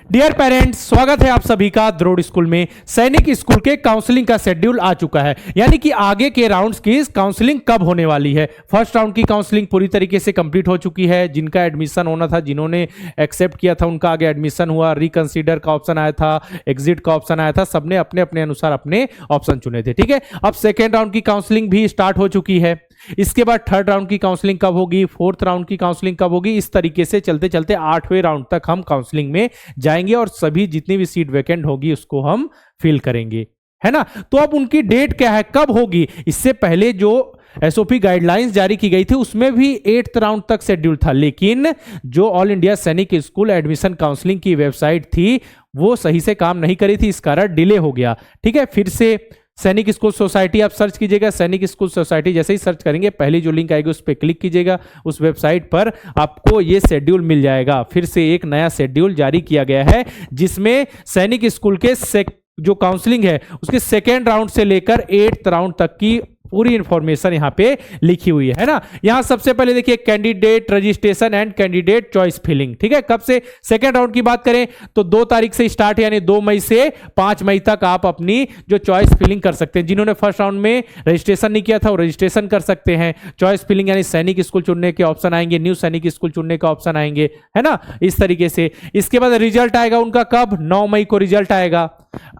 Dear parents, स्वागत है आप सभी का द्रोड़ स्कूल में। सैनिक स्कूल के काउंसलिंग का शेड्यूल आ चुका है, यानी कि आगे के राउंड्स की काउंसलिंग कब होने वाली है। फर्स्ट राउंड की काउंसलिंग पूरी तरीके से कंप्लीट हो चुकी है। जिनका एडमिशन होना था, जिन्होंने एक्सेप्ट किया था, उनका आगे एडमिशन हुआ। रिकंसीडर का ऑप्शन आया था, एग्जिट का ऑप्शन आया था, सबने अपने अपने अनुसार अपने ऑप्शन चुने थे। ठीक है, अब सेकेंड राउंड की काउंसलिंग भी स्टार्ट हो चुकी है। इसके बाद थर्ड राउंड की काउंसलिंग कब होगी, फोर्थ राउंड की काउंसलिंग कब होगी, इस तरीके से चलते चलते 8वें राउंड तक हम काउंसलिंग में जाएंगे और सभी जितनी भी सीट वैकेंट होगी उसको हम फिल करेंगे, है ना। तो अब उनकी डेट क्या है, कब होगी। इससे पहले जो एसओपी गाइडलाइंस जारी की गई थी उसमें भी 8th राउंड तक शेड्यूल था, लेकिन जो ऑल इंडिया सैनिक स्कूल एडमिशन काउंसलिंग की वेबसाइट थी वो सही से काम नहीं करी थी, इस कारण डिले हो गया। ठीक है, फिर से सैनिक स्कूल सोसाइटी आप सर्च कीजिएगा। सैनिक स्कूल सोसाइटी जैसे ही सर्च करेंगे पहली जो लिंक आएगी उस पर क्लिक कीजिएगा। उस वेबसाइट पर आपको ये शेड्यूल मिल जाएगा। फिर से एक नया शेड्यूल जारी किया गया है जिसमें सैनिक स्कूल के जो काउंसलिंग है उसके सेकेंड राउंड से लेकर 8th राउंड तक की पूरी इंफॉर्मेशन यहां पे लिखी हुई है ना। यहां सबसे पहले देखिए candidate registration and candidate choice filling. ठीक है, कब से सेकेंड राउंड की बात करें तो 2 तारीख से स्टार्ट, यानी 2 मई से 5 मई तक आप अपनी जो चॉइस फिलिंग कर सकते हैं। जिन्होंने फर्स्ट राउंड में रजिस्ट्रेशन नहीं किया था वो रजिस्ट्रेशन कर सकते हैं। चॉइस फिलिंग यानी सैनिक स्कूल चुनने के ऑप्शन आएंगे, न्यू सैनिक स्कूल चुनने का ऑप्शन आएंगे, है ना, इस तरीके से। इसके बाद रिजल्ट आएगा उनका कब, 9 मई को रिजल्ट आएगा।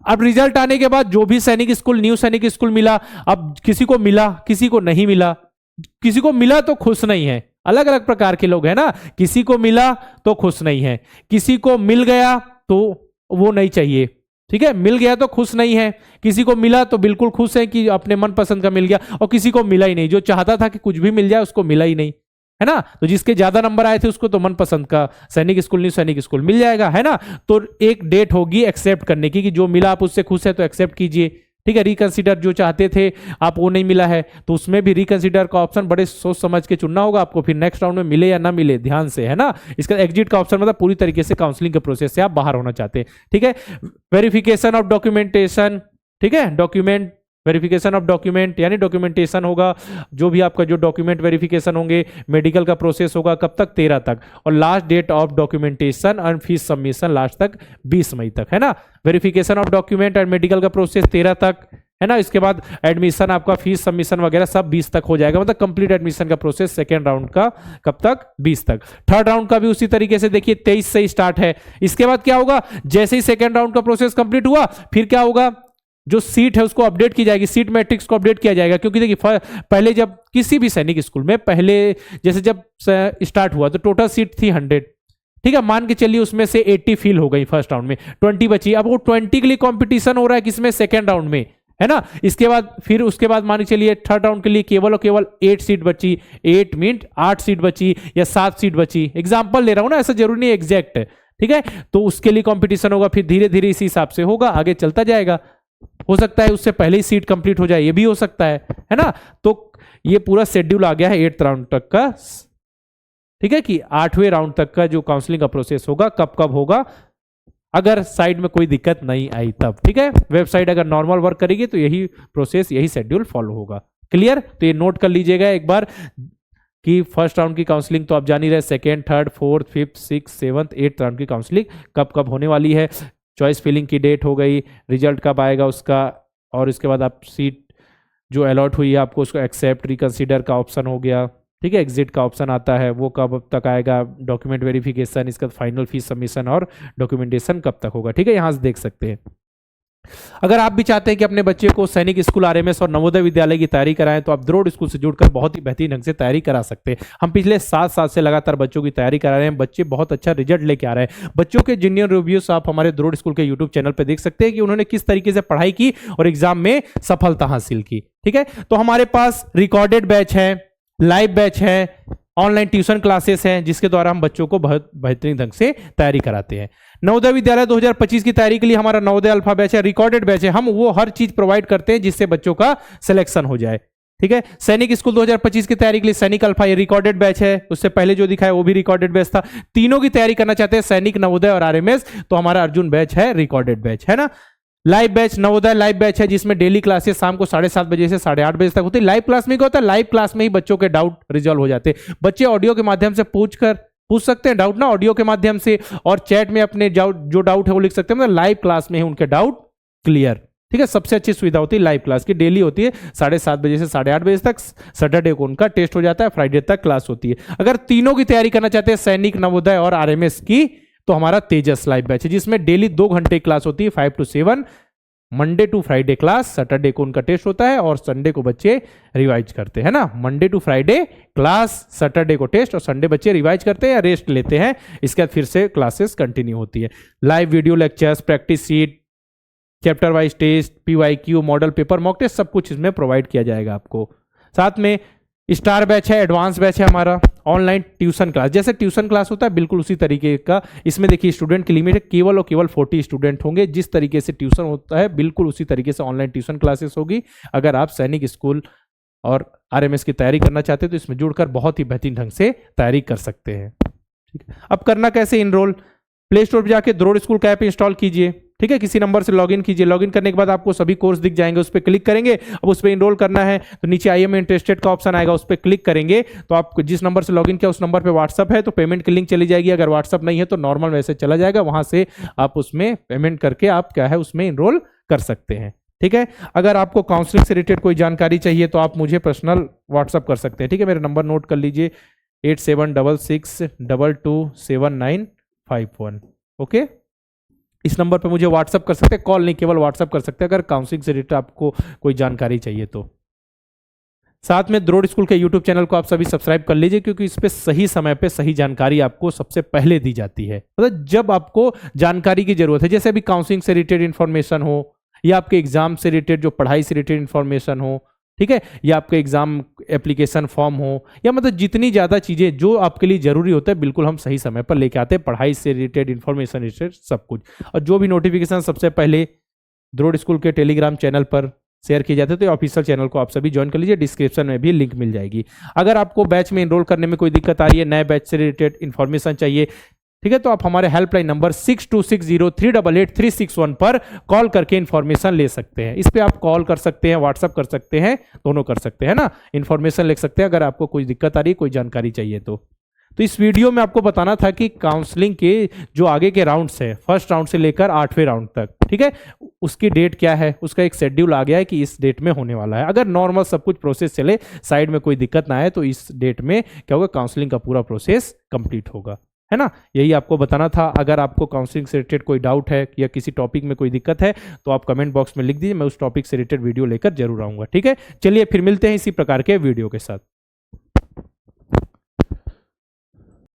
अब रिजल्ट आने के बाद जो भी सैनिक स्कूल, न्यू सैनिक स्कूल मिला, अब किसी को मिला किसी को नहीं मिला, किसी को मिला तो खुश नहीं है, अलग अलग प्रकार के लोग हैं ना। किसी को मिला तो खुश नहीं है, किसी को मिल गया तो वो नहीं चाहिए। ठीक है, मिल गया तो खुश नहीं है, किसी को मिला तो बिल्कुल खुश है कि अपने मनपसंद का मिल गया, और किसी को मिला ही नहीं, जो चाहता था कि कुछ भी मिल जाए उसको मिला ही नहीं, है ना। तो जिसके ज्यादा नंबर आए थे उसको तो मनपसंद का सैनिक स्कूल, न्यू सैनिक स्कूल मिल जाएगा, है ना। तो एक डेट होगी एक्सेप्ट करने की कि जो मिला आप उससे खुश है तो एक्सेप्ट कीजिए। ठीक है, रिकंसीडर जो चाहते थे आप वो नहीं मिला है तो उसमें भी रिकंसीडर का ऑप्शन बड़े सोच समझ के चुनना होगा आपको, फिर नेक्स्ट राउंड में मिले या ना मिले ध्यान से, है ना। इसका एग्जिट का ऑप्शन मतलब पूरी तरीके से काउंसलिंग के प्रोसेस से आप बाहर होना चाहते हैं। ठीक है, वेरिफिकेशन ऑफ डॉक्यूमेंटेशन, ठीक है, डॉक्यूमेंट वेरिफिकेशन ऑफ डॉक्यूमेंट यानी डॉक्यूमेंटेशन होगा, जो भी आपका जो डॉक्यूमेंट वेरिफिकेशन होंगे। मेडिकल का प्रोसेस होगा कब तक, 13 तक, और last date of documentation and fees submission last तक 20 मई तक, है ना। Verification of document and medical का प्रोसेस 13 तक, है ना। इसके बाद एडमिशन आपका फीस सबमिशन वगैरह सब 20 तक हो जाएगा, मतलब कंप्लीट एडमिशन का प्रोसेस सेकेंड राउंड का कब तक, 20 तक। थर्ड राउंड का भी उसी तरीके से देखिए 23 से स्टार्ट है। इसके बाद क्या होगा, जैसे ही सेकेंड राउंड का प्रोसेस कंप्लीट हुआ फिर क्या होगा, जो सीट है उसको अपडेट की जाएगी, सीट मैट्रिक्स को अपडेट किया जाएगा। क्योंकि देखिए पहले जब किसी भी सैनिक स्कूल में पहले जैसे जब स्टार्ट हुआ तो टोटल सीट थी 100, ठीक है, मान के चलिए उसमें से 80 फिल हो गई फर्स्ट राउंड में, 20 बची। अब वो 20 के लिए कंपटीशन हो रहा है किसमें, सेकेंड राउंड में, है ना। इसके बाद फिर उसके बाद मान के चलिए थर्ड राउंड के लिए केवल और केवल 8 सीट बची, 8 मीन्स 8 सीट बची या 7 सीट बची, एग्जाम्पल ले रहा हूं ना, ऐसा जरूरी नहीं एग्जैक्ट है। ठीक है, तो उसके लिए कंपटीशन होगा, फिर धीरे धीरे इसी हिसाब से होगा, आगे चलता जाएगा। हो सकता है उससे पहले ही सीट कंप्लीट हो जाए, ये भी हो सकता है ना। तो ये पूरा शेड्यूल आ गया है 8th राउंड तक का। ठीक है, कि 8वें राउंड तक का जो काउंसलिंग का प्रोसेस होगा कब कब होगा, अगर साइड में कोई दिक्कत नहीं आई तब। ठीक है, वेबसाइट अगर नॉर्मल वर्क करेगी तो यही प्रोसेस, यही शेड्यूल फॉलो होगा। क्लियर, तो ये नोट कर लीजिएगा एक बार कि फर्स्ट राउंड की काउंसलिंग तो आप जान ही रहे, second, third, fourth, fifth, six, 7th, 8th round की काउंसलिंग कब कब होने वाली है। चॉइस फिलिंग की डेट हो गई, रिजल्ट कब आएगा उसका, और इसके बाद आप सीट जो अलॉट हुई है आपको उसको एक्सेप्ट, रिकंसीडर का ऑप्शन हो गया। ठीक है, एग्जिट का ऑप्शन आता है वो कब तक आएगा, डॉक्यूमेंट वेरिफिकेशन, इसका फाइनल फीस सबमिशन और डॉक्यूमेंटेशन कब तक होगा। ठीक है, यहाँ से देख सकते हैं। अगर आप भी चाहते हैं कि अपने बच्चे को सैनिक स्कूल, आरएमएस और नवोदय विद्यालय की तैयारी कराएं तो आप द्रोड़ स्कूल से जुड़कर बहुत ही बेहतरीन ढंग से तैयारी करा सकते हैं। हम पिछले 7 साल से लगातार बच्चों की तैयारी करा रहे हैं, बच्चे बहुत अच्छा रिजल्ट लेके आ रहे हैं। बच्चों के जेन्युइन रिव्यूज आप हमारे द्रोड़ स्कूल के यूट्यूब चैनल पर देख सकते हैं कि उन्होंने किस तरीके से पढ़ाई की और एग्जाम में सफलता हासिल की। ठीक है, तो हमारे पास रिकॉर्डेड बैच है, लाइव बैच है, ऑनलाइन ट्यूशन क्लासेस हैं जिसके द्वारा हम बच्चों को बहुत बेहतरीन ढंग से तैयारी कराते हैं। नवोदय विद्यालय 2025 की तैयारी के लिए हमारा नवोदय अल्फा बैच है, रिकॉर्डेड बैच है, हम वो हर चीज प्रोवाइड करते हैं जिससे बच्चों का सिलेक्शन हो जाए। ठीक है, सैनिक स्कूल 2025 की तैयारी के लिए सैनिक अल्फा ये रिकॉर्डेड बैच है, उससे पहले जो दिखाया वो भी रिकॉर्डेड बैच था। तीनों की तैयारी करना चाहते हैं, सैनिक, नवोदय और आरएमएस, तो हमारा अर्जुन बैच है, रिकॉर्डेड बैच, है ना। Live batch Navodaya live batch है जिसमें डेली क्लासेस शाम को 7:30 बजे से 8:30 बजे तक होती है। लाइव क्लास में क्या होता है, लाइव क्लास में ही बच्चों के डाउट रिजॉल्व हो जाते हैं। बच्चे ऑडियो के माध्यम से पूछकर पूछ सकते हैं डाउट ना ऑडियो के माध्यम से, और चैट में अपने जो डाउट है वो लिख सकते हैं। मतलब लाइव क्लास में है उनके डाउट क्लियर। ठीक है, सबसे अच्छी सुविधा होती है लाइव क्लास की, डेली होती है 7:30 बजे से 8:30 बजे तक। सैटरडे को उनका टेस्ट हो जाता है, फ्राइडे तक क्लास होती है। अगर तीनों की तैयारी करना चाहते हैं, सैनिक, नवोदय और आरएमएस की, तो हमारा तेजस लाइव बैच है जिसमें डेली 2 घंटे क्लास होती है 5 to 7, Monday to Friday class, Saturday को उनका टेस्ट होता है और संडे को बच्चे रिवाइज करते हैं ना। Monday to Friday class, Saturday को टेस्ट और संडे बच्चे रिवाइज करते हैं या रेस्ट लेते हैं। इसके बाद फिर से क्लासेस कंटिन्यू होती है। Live video lectures, practice sheet, chapter wise test, PYQ, model paper, mock test, सब कुछ इसमें प्रोवाइड किया जाएगा आपको। साथ में स्टार बैच है, एडवांस बैच है हमारा, ऑनलाइन ट्यूशन क्लास, जैसे ट्यूशन क्लास होता है बिल्कुल उसी तरीके का। इसमें देखिए स्टूडेंट की लिमिट है, केवल और केवल 40 स्टूडेंट होंगे। जिस तरीके से ट्यूशन होता है बिल्कुल उसी तरीके से ऑनलाइन ट्यूशन क्लासेस होगी। अगर आप सैनिक स्कूल और आरएमएस की तैयारी करना चाहते हैं तो इसमें जुड़कर बहुत ही बेहतरीन ढंग से तैयारी कर सकते हैं। ठीक है, अब करना कैसे इनरोल, प्ले स्टोर पर जाके द्रोड़ स्कूल का ऐप इंस्टॉल कीजिए। ठीक है, किसी नंबर से लॉगिन कीजिए। लॉगिन करने के बाद आपको सभी कोर्स दिख जाएंगे, उस पर क्लिक करेंगे। अब उस पर इनरोल करना है तो नीचे आई एम इंटरेस्टेड का ऑप्शन आएगा, उस पर क्लिक करेंगे तो आप जिस नंबर से लॉगिन किया उस नंबर पे व्हाट्सअप है तो पेमेंट की लिंक चली जाएगी। अगर व्हाट्सअप नहीं है तो नॉर्मल मैसेज चला जाएगा, वहां से आप उसमें पेमेंट करके आप क्या है उसमें इनरोल कर सकते हैं। ठीक है, अगर आपको काउंसलिंग से रिलेटेड कोई जानकारी चाहिए तो आप मुझे पर्सनल व्हाट्सअप कर सकते हैं। ठीक है, मेरा नंबर नोट कर लीजिए 8766227951। ओके, इस नंबर पे मुझे व्हाट्सअप कर सकते हैं, कॉल नहीं केवल व्हाट्सअप कर सकते हैं अगर काउंसलिंग से रिलेटेड आपको कोई जानकारी चाहिए तो। साथ में द्रोड़ स्कूल के यूट्यूब चैनल को आप सभी सब्सक्राइब कर लीजिए क्योंकि इस पे सही समय पे सही जानकारी आपको सबसे पहले दी जाती है। मतलब जब आपको जानकारी की जरूरत है, जैसे अभी काउंसलिंग से रिलेटेड इन्फॉर्मेशन हो या आपके एग्जाम से रिलेटेड जो पढ़ाई से रिलेटेड इन्फॉर्मेशन हो, ठीक है, या आपके एग्जाम एप्लीकेशन फॉर्म हो, या मतलब जितनी ज़्यादा चीज़ें जो आपके लिए ज़रूरी होता है बिल्कुल हम सही समय पर लेके आते हैं। पढ़ाई से रिलेटेड, इन्फॉर्मेशन रिलेटेड सब कुछ, और जो भी नोटिफिकेशन सबसे पहले द्रोड़ स्कूल के टेलीग्राम चैनल पर शेयर किए जाते हैं। तो ऑफिशियल चैनल को आप सभी ज्वाइन कर लीजिए, डिस्क्रिप्शन में भी लिंक मिल जाएगी। अगर आपको बैच में एनरोल करने में कोई दिक्कत आ रही है, नए बैच से रिलेटेड इन्फॉर्मेशन चाहिए, ठीक है, तो आप हमारे हेल्पलाइन नंबर 6260388361 पर कॉल करके इन्फॉर्मेशन ले सकते हैं। इस पे आप कॉल कर सकते हैं, व्हाट्सअप कर सकते हैं, दोनों कर सकते हैं ना, इन्फॉर्मेशन ले सकते हैं अगर आपको कोई दिक्कत आ रही है, कोई जानकारी चाहिए तो इस वीडियो में आपको बताना था कि काउंसलिंग के जो आगे के राउंड्स हैं, फर्स्ट राउंड से लेकर 8वें राउंड तक, ठीक है, उसकी डेट क्या है, उसका एक शेड्यूल आ गया है कि इस डेट में होने वाला है। अगर नॉर्मल सब कुछ प्रोसेस चले, साइड में कोई दिक्कत ना आए, तो इस डेट में क्या होगा, काउंसलिंग का पूरा प्रोसेस कंप्लीट होगा, है ना। यही आपको बताना था। अगर आपको काउंसलिंग से रिलेटेड कोई डाउट है या किसी टॉपिक में कोई दिक्कत है तो आप कमेंट बॉक्स में लिख दीजिए, मैं उस टॉपिक से रिलेटेड वीडियो लेकर जरूर आऊंगा। ठीक है, चलिए फिर मिलते हैं इसी प्रकार के वीडियो के साथ।